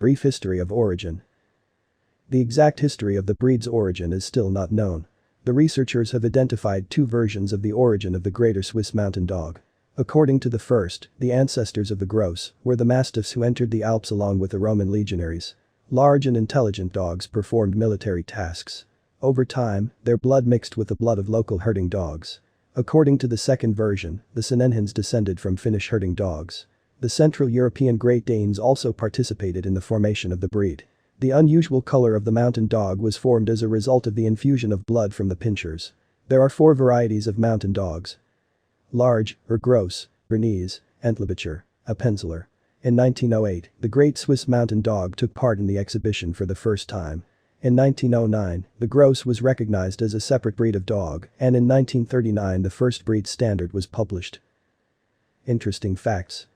Brief history of origin. The exact history of the breed's origin is still not known. The researchers have identified two versions of the origin of the Greater Swiss Mountain Dog. According to the first, the ancestors of the Gross were the mastiffs who entered the Alps along with the Roman legionaries. Large and intelligent dogs performed military tasks. Over time, their blood mixed with the blood of local herding dogs. According to the second version, the Sennenhunds descended from Finnish herding dogs. The Central European Great Danes also participated in the formation of the breed. The unusual color of the mountain dog was formed as a result of the infusion of blood from the pinchers. There are 4 varieties of mountain dogs. Large, or Gross, Bernese, Entlebacher, Appenzeller. In 1908, the Great Swiss Mountain Dog took part in the exhibition for the first time. In 1909, the Gross was recognized as a separate breed of dog, and in 1939 the first breed standard was published. Interesting facts.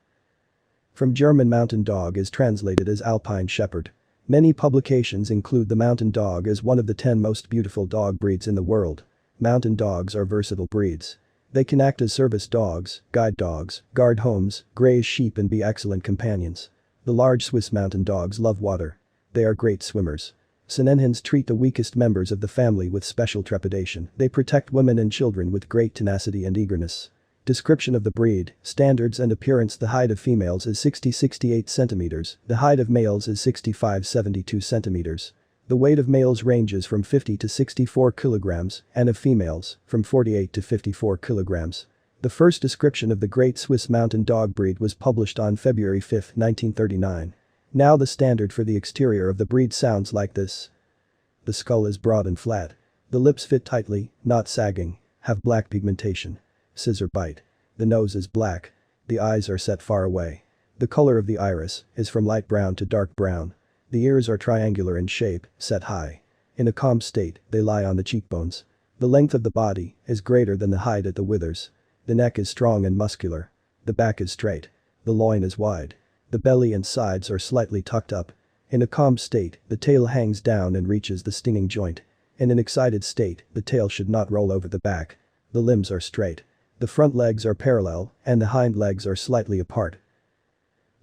From German mountain dog is translated as Alpine Shepherd. Many publications include the mountain dog as one of the 10 most beautiful dog breeds in the world. Mountain dogs are versatile breeds. They can act as service dogs, guide dogs, guard homes, graze sheep and be excellent companions. The large Swiss mountain dogs love water. They are great swimmers. Sennenhunds treat the weakest members of the family with special trepidation. They protect women and children with great tenacity and eagerness. Description of the breed, standards and appearance. The height of females is 60-68 cm, the height of males is 65-72 cm. The weight of males ranges from 50 to 64 kg, and of females, from 48 to 54 kg. The first description of the Great Swiss Mountain Dog breed was published on February 5, 1939. Now the standard for the exterior of the breed sounds like this. The skull is broad and flat. The lips fit tightly, not sagging, have black pigmentation. Scissor bite. The nose is black. The eyes are set far away. The color of the iris is from light brown to dark brown. The ears are triangular in shape, set high. In a calm state, they lie on the cheekbones. The length of the body is greater than the height at the withers. The neck is strong and muscular. The back is straight. The loin is wide. The belly and sides are slightly tucked up. In a calm state, the tail hangs down and reaches the stinging joint. In an excited state, the tail should not roll over the back. The limbs are straight. The front legs are parallel, and the hind legs are slightly apart.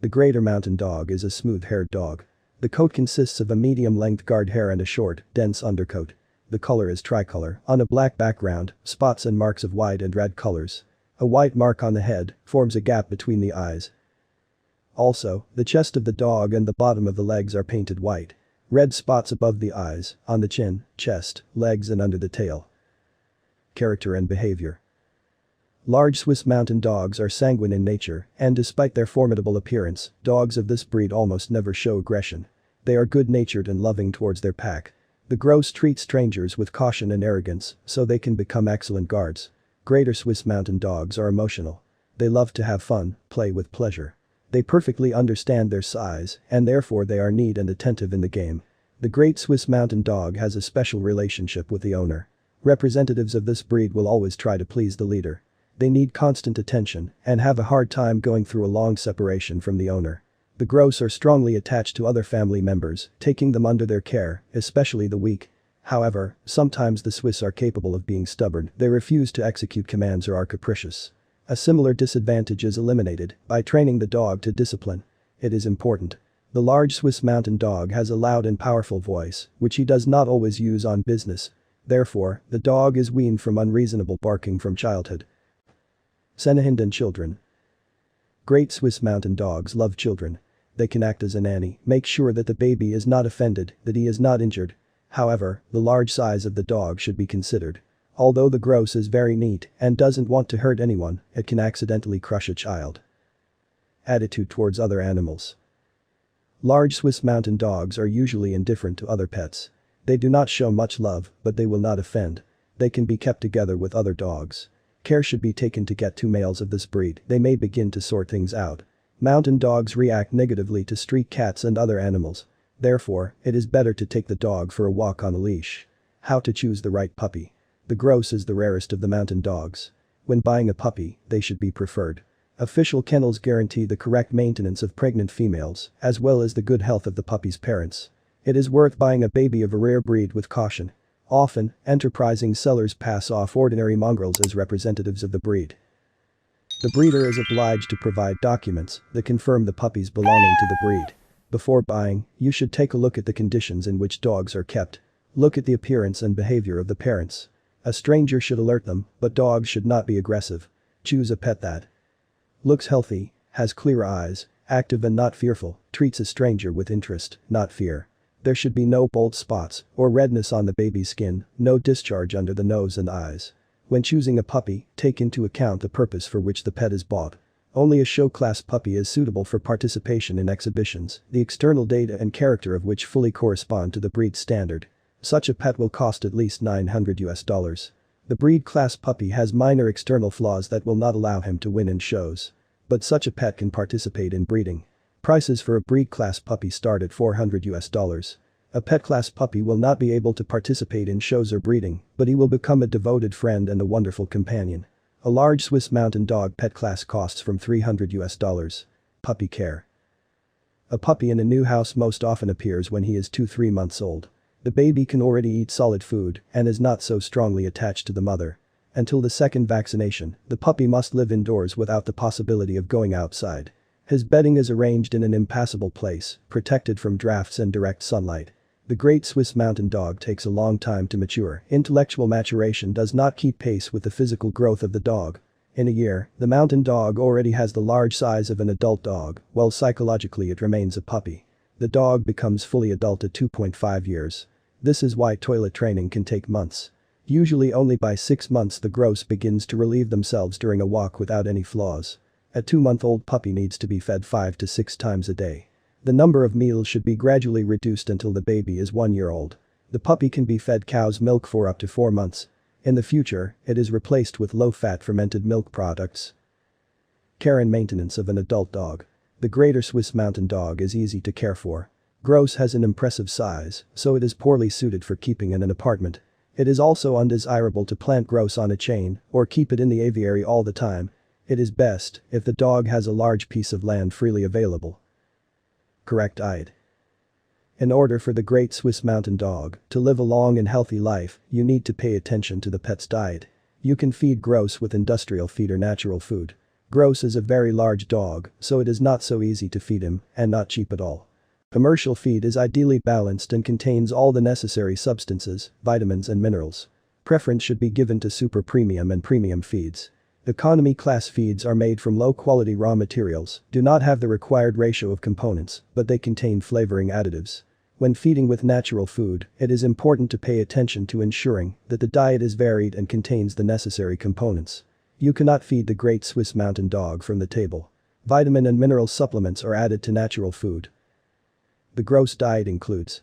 The Greater Mountain Dog is a smooth-haired dog. The coat consists of a medium-length guard hair and a short, dense undercoat. The color is tricolor, on a black background, spots and marks of white and red colors. A white mark on the head forms a gap between the eyes. Also, the chest of the dog and the bottom of the legs are painted white. Red spots above the eyes, on the chin, chest, legs and under the tail. Character and behavior. Large Swiss mountain dogs are sanguine in nature, and despite their formidable appearance, dogs of this breed almost never show aggression. They are good-natured and loving towards their pack. The Gross treat strangers with caution and arrogance, so they can become excellent guards. Greater Swiss mountain dogs are emotional. They love to have fun, play with pleasure. They perfectly understand their size, and therefore they are neat and attentive in the game. The Great Swiss Mountain Dog has a special relationship with the owner. Representatives of this breed will always try to please the leader. They need constant attention and have a hard time going through a long separation from the owner. The Gross are strongly attached to other family members, taking them under their care, especially the weak. However, sometimes the Swiss are capable of being stubborn. They refuse to execute commands or are capricious. A similar disadvantage is eliminated by training the dog to discipline. It is important. The large Swiss Mountain Dog has a loud and powerful voice, which he does not always use on business. Therefore, the dog is weaned from unreasonable barking from childhood. Sennenhund and children. Great Swiss Mountain Dogs love children. They can act as a nanny, make sure that the baby is not offended, that he is not injured. However, the large size of the dog should be considered. Although the Gross is very neat and doesn't want to hurt anyone, it can accidentally crush a child. Attitude towards other animals. Large Swiss Mountain Dogs are usually indifferent to other pets. They do not show much love, but they will not offend. They can be kept together with other dogs. Care should be taken to get 2 males of this breed. They may begin to sort things out. Mountain dogs react negatively to street cats and other animals. Therefore, it is better to take the dog for a walk on a leash. How to choose the right puppy. The Gross is the rarest of the mountain dogs. When buying a puppy, they should be preferred. Official kennels guarantee the correct maintenance of pregnant females, as well as the good health of the puppy's parents. It is worth buying a baby of a rare breed with caution. Often, enterprising sellers pass off ordinary mongrels as representatives of the breed. The breeder is obliged to provide documents that confirm the puppy's belonging to the breed. Before buying, you should take a look at the conditions in which dogs are kept. Look at the appearance and behavior of the parents. A stranger should alert them, but dogs should not be aggressive. Choose a pet that looks healthy, has clear eyes, active and not fearful, treats a stranger with interest, not fear. There should be no bold spots or redness on the baby's skin, no discharge under the nose and eyes. When choosing a puppy, take into account the purpose for which the pet is bought. Only a show-class puppy is suitable for participation in exhibitions, the external data and character of which fully correspond to the breed standard. Such a pet will cost at least $900. The breed-class puppy has minor external flaws that will not allow him to win in shows. But such a pet can participate in breeding. Prices for a breed-class puppy start at $400. A pet-class puppy will not be able to participate in shows or breeding, but he will become a devoted friend and a wonderful companion. A large Swiss Mountain Dog pet class costs from $300. Puppy care. A puppy in a new house most often appears when he is 2-3 months old. The baby can already eat solid food and is not so strongly attached to the mother. Until the second vaccination, the puppy must live indoors without the possibility of going outside. His bedding is arranged in an impassable place, protected from drafts and direct sunlight. The Great Swiss Mountain Dog takes a long time to mature. Intellectual maturation does not keep pace with the physical growth of the dog. In a year, the mountain dog already has the large size of an adult dog, while psychologically it remains a puppy. The dog becomes fully adult at 2.5 years. This is why toilet training can take months. Usually only by 6 months the grouse begins to relieve themselves during a walk without any flaws. A 2-month-old puppy needs to be fed 5 to 6 times a day. The number of meals should be gradually reduced until the baby is 1 year old. The puppy can be fed cow's milk for up to 4 months. In the future, it is replaced with low-fat fermented milk products. Care and maintenance of an adult dog. The Greater Swiss Mountain Dog is easy to care for. Grouse has an impressive size, so it is poorly suited for keeping in an apartment. It is also undesirable to plant grouse on a chain or keep it in the aviary all the time. It is best if the dog has a large piece of land freely available. Correct diet. In order for the Great Swiss Mountain Dog to live a long and healthy life, you need to pay attention to the pet's diet. You can feed grouse with industrial feed or natural food. Grouse is a very large dog, so it is not so easy to feed him and not cheap at all. Commercial feed is ideally balanced and contains all the necessary substances, vitamins and minerals. Preference should be given to super premium and premium feeds. Economy class feeds are made from low-quality raw materials, do not have the required ratio of components, but they contain flavoring additives. When feeding with natural food, it is important to pay attention to ensuring that the diet is varied and contains the necessary components. You cannot feed the Great Swiss Mountain Dog from the table. Vitamin and mineral supplements are added to natural food. The grouse diet includes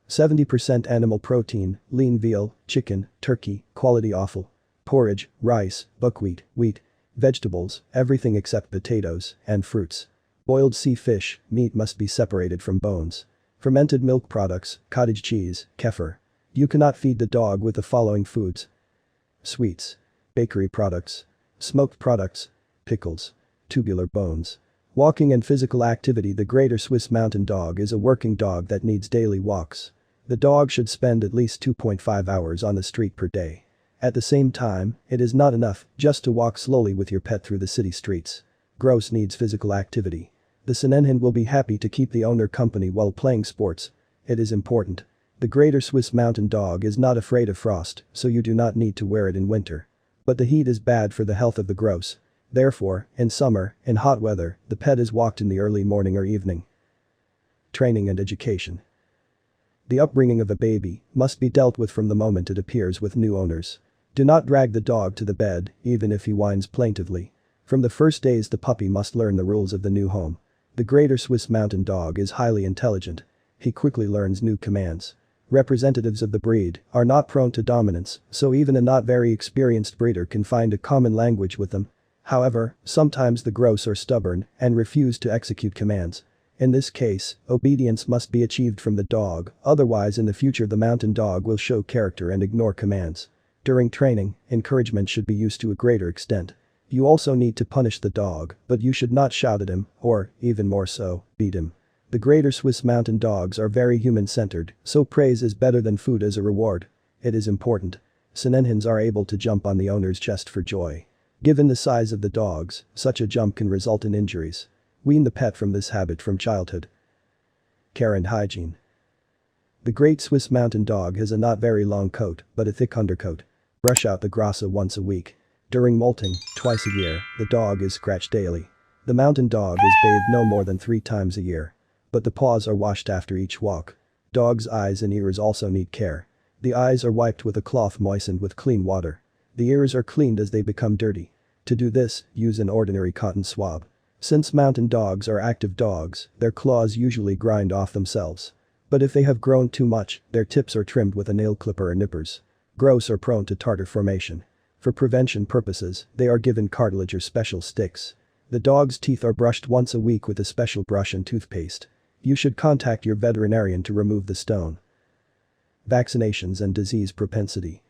70% animal protein, lean veal, chicken, turkey, quality offal, porridge, rice, buckwheat, wheat, vegetables, everything except potatoes, and fruits. Boiled sea fish, meat must be separated from bones. Fermented milk products, cottage cheese, kefir. You cannot feed the dog with the following foods: sweets, bakery products, smoked products, pickles, tubular bones. Walking and physical activity. The Greater Swiss Mountain Dog is a working dog that needs daily walks. The dog should spend at least 2.5 hours on the street per day. At the same time, it is not enough just to walk slowly with your pet through the city streets. Grouse needs physical activity. The Sennenhund will be happy to keep the owner company while playing sports. It is important. The Greater Swiss Mountain Dog is not afraid of frost, so you do not need to wear it in winter. But the heat is bad for the health of the grouse. Therefore, in summer, in hot weather, the pet is walked in the early morning or evening. Training and education. The upbringing of a baby must be dealt with from the moment it appears with new owners. Do not drag the dog to the bed, even if he whines plaintively. From the first days the puppy must learn the rules of the new home. The Greater Swiss Mountain Dog is highly intelligent. He quickly learns new commands. Representatives of the breed are not prone to dominance, so even a not very experienced breeder can find a common language with them. However, sometimes the grouse are stubborn and refuse to execute commands. In this case, obedience must be achieved from the dog, otherwise in the future the mountain dog will show character and ignore commands. During training, encouragement should be used to a greater extent. You also need to punish the dog, but you should not shout at him, or, even more so, beat him. The Greater Swiss Mountain Dogs are very human-centered, so praise is better than food as a reward. It is important. Sennenhunds are able to jump on the owner's chest for joy. Given the size of the dogs, such a jump can result in injuries. Wean the pet from this habit from childhood. care and hygiene. The Great Swiss Mountain Dog has a not very long coat, but a thick undercoat. Brush out the grassa once a week. During molting, twice a year, the dog is scratched daily. The mountain dog is bathed no more than 3 times a year. But the paws are washed after each walk. Dog's eyes and ears also need care. The eyes are wiped with a cloth moistened with clean water. The ears are cleaned as they become dirty. To do this, use an ordinary cotton swab. Since mountain dogs are active dogs, their claws usually grind off themselves. But if they have grown too much, their tips are trimmed with a nail clipper or nippers. Gross or prone to tartar formation. For prevention purposes, they are given cartilage or special sticks. The dog's teeth are brushed once a week with a special brush and toothpaste. You should contact your veterinarian to remove the stone. Vaccinations and disease propensity.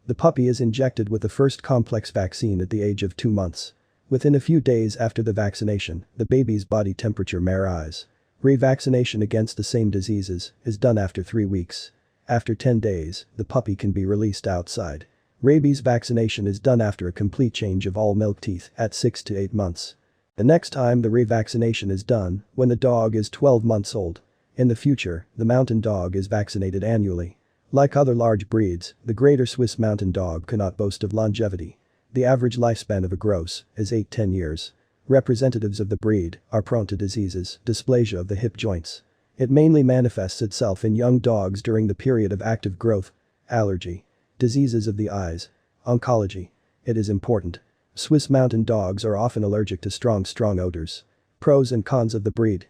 The puppy is injected with the first complex vaccine at the age of 2 months. Within a few days after the vaccination, the baby's body temperature may rise. Revaccination against the same diseases is done after 3 weeks. After 10 days, the puppy can be released outside. Rabies vaccination is done after a complete change of all milk teeth at 6 to 8 months. The next time the revaccination is done, when the dog is 12 months old. In the future, the mountain dog is vaccinated annually. Like other large breeds, the Greater Swiss Mountain Dog cannot boast of longevity. The average lifespan of a gross is 8–10 years. Representatives of the breed are prone to diseases, dysplasia of the hip joints. It mainly manifests itself in young dogs during the period of active growth. Allergy. Diseases of the eyes. Oncology. It is important. Swiss Mountain Dogs are often allergic to strong odors. Pros and cons of the breed.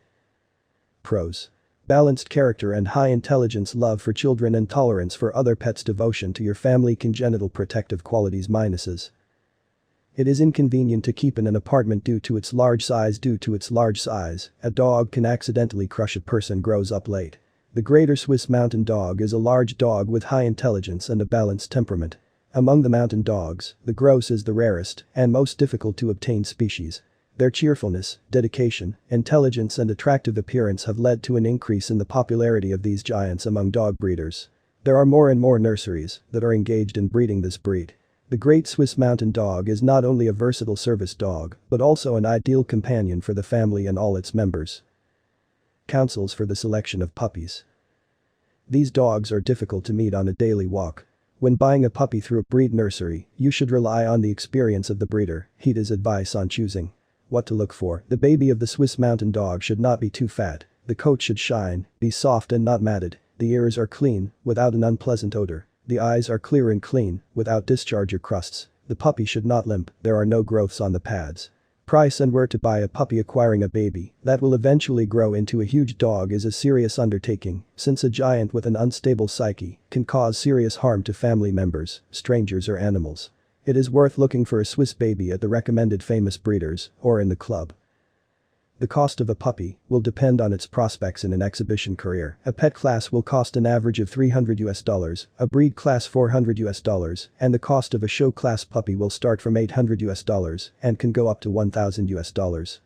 Pros. Balanced character and high intelligence, love for children and tolerance for other pets, devotion to your family, congenital protective qualities. Minuses. It is inconvenient to keep in an apartment due to its large size. A dog can accidentally crush a person. Grows up late. The Greater Swiss Mountain Dog is a large dog with high intelligence and a balanced temperament. Among the mountain dogs, the gross is the rarest and most difficult to obtain species. Their cheerfulness, dedication, intelligence and attractive appearance have led to an increase in the popularity of these giants among dog breeders. There are more and more nurseries that are engaged in breeding this breed. The Great Swiss Mountain Dog is not only a versatile service dog, but also an ideal companion for the family and all its members. Counsels for the selection of puppies. These dogs are difficult to meet on a daily walk. When buying a puppy through a breed nursery, you should rely on the experience of the breeder. Heed his advice on choosing. What to look for. The baby of the Swiss Mountain Dog should not be too fat. The coat should shine, be soft and not matted. The ears are clean, without an unpleasant odor. The eyes are clear and clean, without discharge or crusts. The puppy should not limp, there are no growths on the pads. Price and where to buy a puppy. Acquiring a baby that will eventually grow into a huge dog is a serious undertaking, since a giant with an unstable psyche can cause serious harm to family members, strangers or animals. It is worth looking for a Swiss baby at the recommended famous breeders or in the club. The cost of a puppy will depend on its prospects in an exhibition career. A pet class will cost an average of $300, a breed class $400, and the cost of a show class puppy will start from $800 and can go up to $1,000.